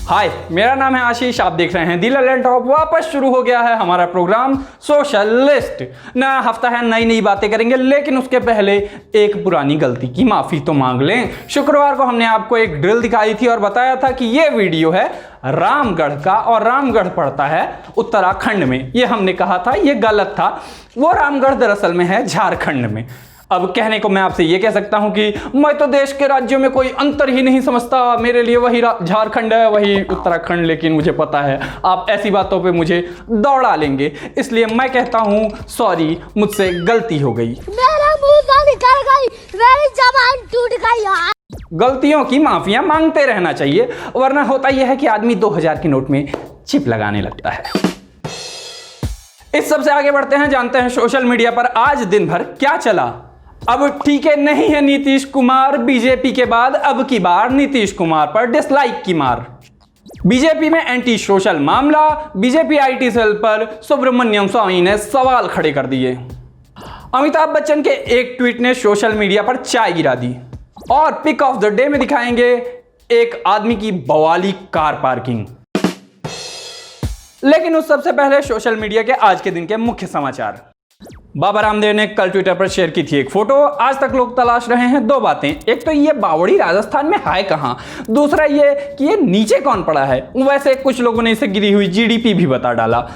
हाय, मेरा नाम है आशीष। आप देख रहे हैं दी लैंड टॉप। वापस शुरू हो गया है हमारा प्रोग्राम सोशलिस्ट। नया हफ्ता है, नई नई बातें करेंगे, लेकिन उसके पहले एक पुरानी गलती की माफी तो मांग लें। शुक्रवार को हमने आपको एक ड्रिल दिखाई थी और बताया था कि ये वीडियो है रामगढ़ का और रामगढ़ पड़ता है उत्तराखंड में। ये हमने कहा था, ये गलत था। वो रामगढ़ दरअसल में है झारखंड में। अब कहने को मैं आपसे ये कह सकता हूं कि मैं तो देश के राज्यों में कोई अंतर ही नहीं समझता, मेरे लिए वही झारखंड है, वही उत्तराखंड, लेकिन मुझे पता है आप ऐसी बातों पे मुझे दौड़ा लेंगे। इसलिए मैं कहता हूं सॉरी, मुझसे गलती हो गई, मेरा मुंह निकल गई, मेरी जबान टूट गई यार। गलतियों की माफियां मांगते रहना चाहिए, वरना होता यह है कि आदमी 2000 के नोट में चिप लगाने लगता है। इस सबसे आगे बढ़ते हैं, जानते हैं सोशल मीडिया पर आज दिन भर क्या चला। अब ठीक है, नहीं है नीतीश कुमार बीजेपी के बाद, अब की बार नीतीश कुमार पर डिसलाइक की मार। बीजेपी में एंटी सोशल मामला, बीजेपी आईटी सेल पर सुब्रमण्यम स्वामी ने सवाल खड़े कर दिए। अमिताभ बच्चन के एक ट्वीट ने सोशल मीडिया पर चाय गिरा दी। और पिक ऑफ द डे में दिखाएंगे एक आदमी की बवाली कार पार्किंग। लेकिन उस सबसे पहले सोशल मीडिया के आज के दिन के मुख्य समाचार। बाबा रामदेव ने कल ट्विटर पर शेयर की थी एक फोटो। आज तक लोग तलाश रहे हैं दो बातें, एक तो ये बावड़ी राजस्थान में है कहां, दूसरा ये कि ये नीचे कौन पड़ा है। वैसे कुछ लोगों ने इसे गिरी हुई जीडीपी भी बता डाला।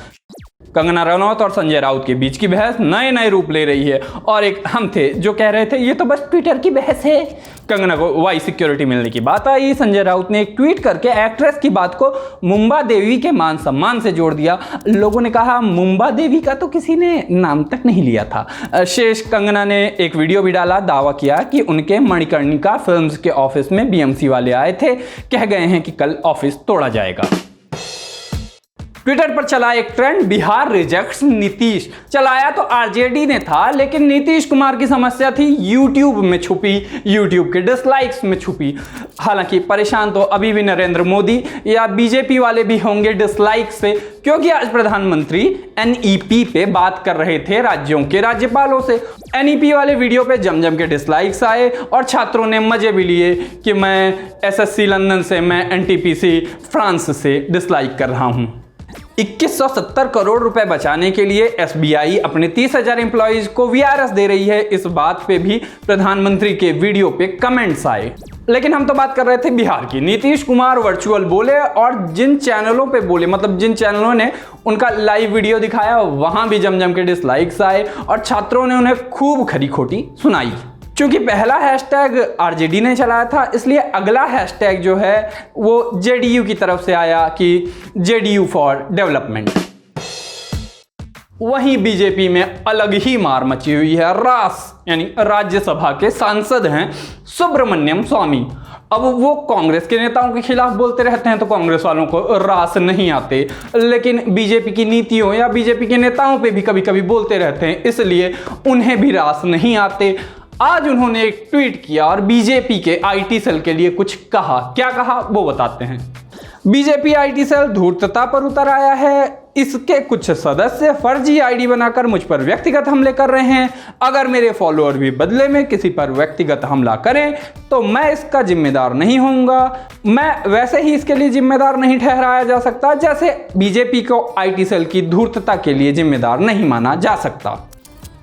कंगना रनौत और संजय राउत के बीच की बहस नए नए रूप ले रही है। और एक हम थे जो कह रहे थे ये तो बस ट्विटर की बहस है। कंगना को वाई सिक्योरिटी मिलने की बात आई। संजय राउत ने एक ट्वीट करके एक्ट्रेस की बात को मुंबा देवी के मान सम्मान से जोड़ दिया। लोगों ने कहा मुंबा देवी का तो किसी ने नाम तक नहीं लिया था। शेष कंगना ने एक वीडियो भी डाला, दावा किया कि उनके मणिकर्णिका फिल्म्स के ऑफिस में बीएमसी वाले आए थे, कह गए हैं कि कल ऑफिस तोड़ा जाएगा। ट्विटर पर चला एक ट्रेंड, बिहार रिजेक्ट्स नीतीश। चलाया तो आरजेडी ने था, लेकिन नीतीश कुमार की समस्या थी यूट्यूब में छुपी, यूट्यूब के डिसलाइक्स में छुपी। हालांकि परेशान तो अभी भी नरेंद्र मोदी या बीजेपी वाले भी होंगे डिसलाइक से, क्योंकि आज प्रधानमंत्री एनईपी पे बात कर रहे थे राज्यों के राज्यपालों से। एनईपी वाले वीडियो पे जम के डिसलाइक्स आए और छात्रों ने मजे भी लिए कि मैं एसएससी लंदन से, मैं एनटीपीसी फ्रांस से डिसलाइक कर रहा हूं। 2170 करोड़ रुपए बचाने के लिए एसबीआई अपने 30,000 एम्प्लॉइज को वीआरएस दे रही है। इस बात पे भी प्रधानमंत्री के वीडियो पे कमेंट्स आए। लेकिन हम तो बात कर रहे थे बिहार की। नीतीश कुमार वर्चुअल बोले और जिन चैनलों पे बोले, मतलब जिन चैनलों ने उनका लाइव वीडियो दिखाया, वहां भी जम के डिसलाइक्स आए और छात्रों ने उन्हें खूब खरी खोटी सुनाई। क्योंकि पहला हैशटैग आरजेडी ने चलाया था, इसलिए अगला हैशटैग जो है वो जेडीयू की तरफ से आया कि जेडीयू फॉर डेवलपमेंट। वहीं बीजेपी में अलग ही मार मची हुई है। रास यानी राज्यसभा के सांसद हैं सुब्रमण्यम स्वामी। अब वो कांग्रेस के नेताओं के खिलाफ बोलते रहते हैं तो कांग्रेस वालों को रास नहीं आते, लेकिन बीजेपी की नीतियों या बीजेपी के नेताओं पे भी कभी कभी बोलते रहते हैं, इसलिए उन्हें भी रास नहीं आते। आज उन्होंने एक ट्वीट किया और बीजेपी के आईटी सेल के लिए कुछ कहा। क्या कहा वो बताते हैं। बीजेपी आईटी सेल धूर्तता पर उतर आया है। इसके कुछ सदस्य फर्जी आईडी बनाकर मुझ पर व्यक्तिगत हमले कर रहे हैं। अगर मेरे फॉलोअर भी बदले में किसी पर व्यक्तिगत हमला करें तो मैं इसका जिम्मेदार नहीं होऊंगा। मैं वैसे ही इसके लिए जिम्मेदार नहीं ठहराया जा सकता, जैसे बीजेपी को आईटी सेल की धूर्तता के लिए जिम्मेदार नहीं माना जा सकता।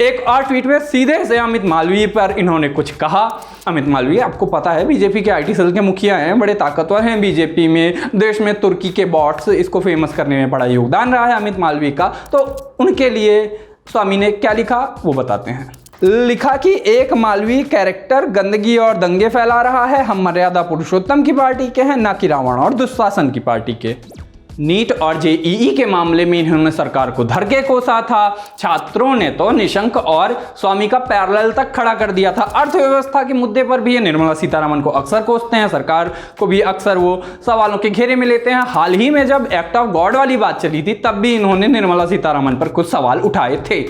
एक और ट्वीट में सीधे से अमित मालवीय पर इन्होंने कुछ कहा। अमित मालवीय आपको पता है बीजेपी के आईटी सेल के मुखिया हैं, बड़े ताकतवर हैं बीजेपी में। देश में तुर्की के बॉट्स, इसको फेमस करने में बड़ा योगदान रहा है अमित मालवीय का। तो उनके लिए स्वामी ने क्या लिखा वो बताते हैं। लिखा कि एक मालवीय कैरेक्टर गंदगी और दंगे फैला रहा है। हम मर्यादा पुरुषोत्तम की पार्टी के हैं, ना कि रावण और दुशासन की पार्टी के। नीट और जेईई के मामले में इन्होंने सरकार को धर के कोसा था। छात्रों ने तो निशंक और स्वामी का पैरेलल तक खड़ा कर दिया था। अर्थव्यवस्था के मुद्दे पर भी ये निर्मला सीतारमण को अक्सर कोसते हैं, सरकार को भी अक्सर वो सवालों के घेरे में लेते हैं। हाल ही में जब एक्ट ऑफ गॉड वाली बात चली थी, तब भी इन्होंने निर्मला सीतारमण पर कुछ सवाल उठाए थे।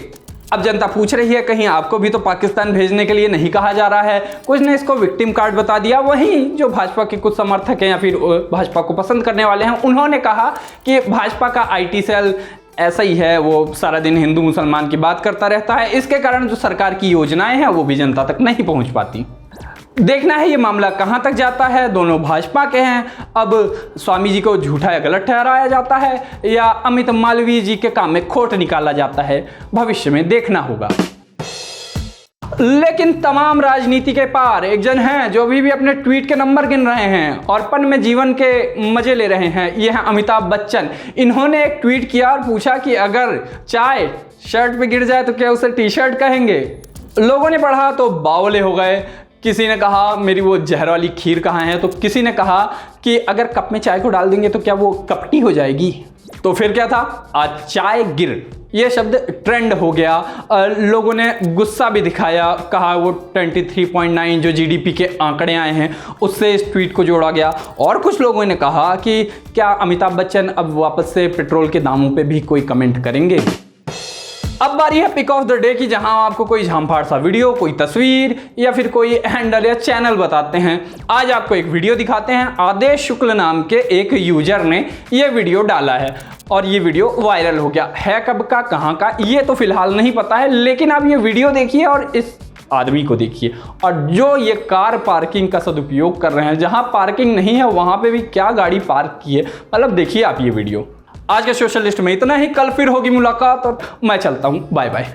अब जनता पूछ रही है कहीं आपको भी तो पाकिस्तान भेजने के लिए नहीं कहा जा रहा है। कुछ ने इसको विक्टिम कार्ड बता दिया। वहीं जो भाजपा के कुछ समर्थक हैं या फिर भाजपा को पसंद करने वाले हैं, उन्होंने कहा कि भाजपा का आईटी सेल ऐसा ही है, वो सारा दिन हिंदू मुसलमान की बात करता रहता है, इसके कारण जो सरकार की योजनाएं हैं वो भी जनता तक नहीं पहुंच पाती। देखना है ये मामला कहां तक जाता है। दोनों भाजपा के हैं। अब स्वामी जी को झूठा या गलत ठहराया जाता है या अमित मालवीय जी के काम में खोट निकाला जाता है, भविष्य में देखना होगा। लेकिन तमाम राजनीति के पार एक जन हैं जो अभी भी अपने ट्वीट के नंबर गिन रहे हैं और पन में जीवन के मजे ले रहे हैं। ये हैं अमिताभ बच्चन। इन्होंने एक ट्वीट किया और पूछा कि अगर चाय शर्ट पे गिर जाए तो क्या उसे टी शर्ट कहेंगे। लोगों ने पढ़ा तो बावले हो गए। किसी ने कहा मेरी वो जहर वाली खीर कहाँ है, तो किसी ने कहा कि अगर कप में चाय को डाल देंगे तो क्या वो कपटी हो जाएगी। तो फिर क्या था, आज चाय गिर ये शब्द ट्रेंड हो गया। लोगों ने गुस्सा भी दिखाया, कहा वो 23.9 जो जीडीपी के आंकड़े आए हैं उससे इस ट्वीट को जोड़ा गया। और कुछ लोगों ने कहा कि क्या अमिताभ बच्चन अब वापस से पेट्रोल के दामों पे भी कोई कमेंट करेंगे। अब बारी है पिक ऑफ द डे की, जहां आपको कोई झांफाड़ सा वीडियो, कोई तस्वीर या फिर कोई हैंडल या चैनल बताते हैं। आज आपको एक वीडियो दिखाते हैं। आदेश शुक्ल नाम के एक यूजर ने ये वीडियो डाला है और ये वीडियो वायरल हो गया है। कब का, कहां का, ये तो फिलहाल नहीं पता है, लेकिन आप ये वीडियो देखिए और इस आदमी को देखिए और जो ये कार पार्किंग का सदुपयोग कर रहे हैं। जहां पार्किंग नहीं है वहां पे भी क्या गाड़ी पार्क की है, मतलब देखिए आप ये वीडियो। आज के सोशल लिस्ट में इतना ही। कल फिर होगी मुलाकात और मैं चलता हूं। Bye bye.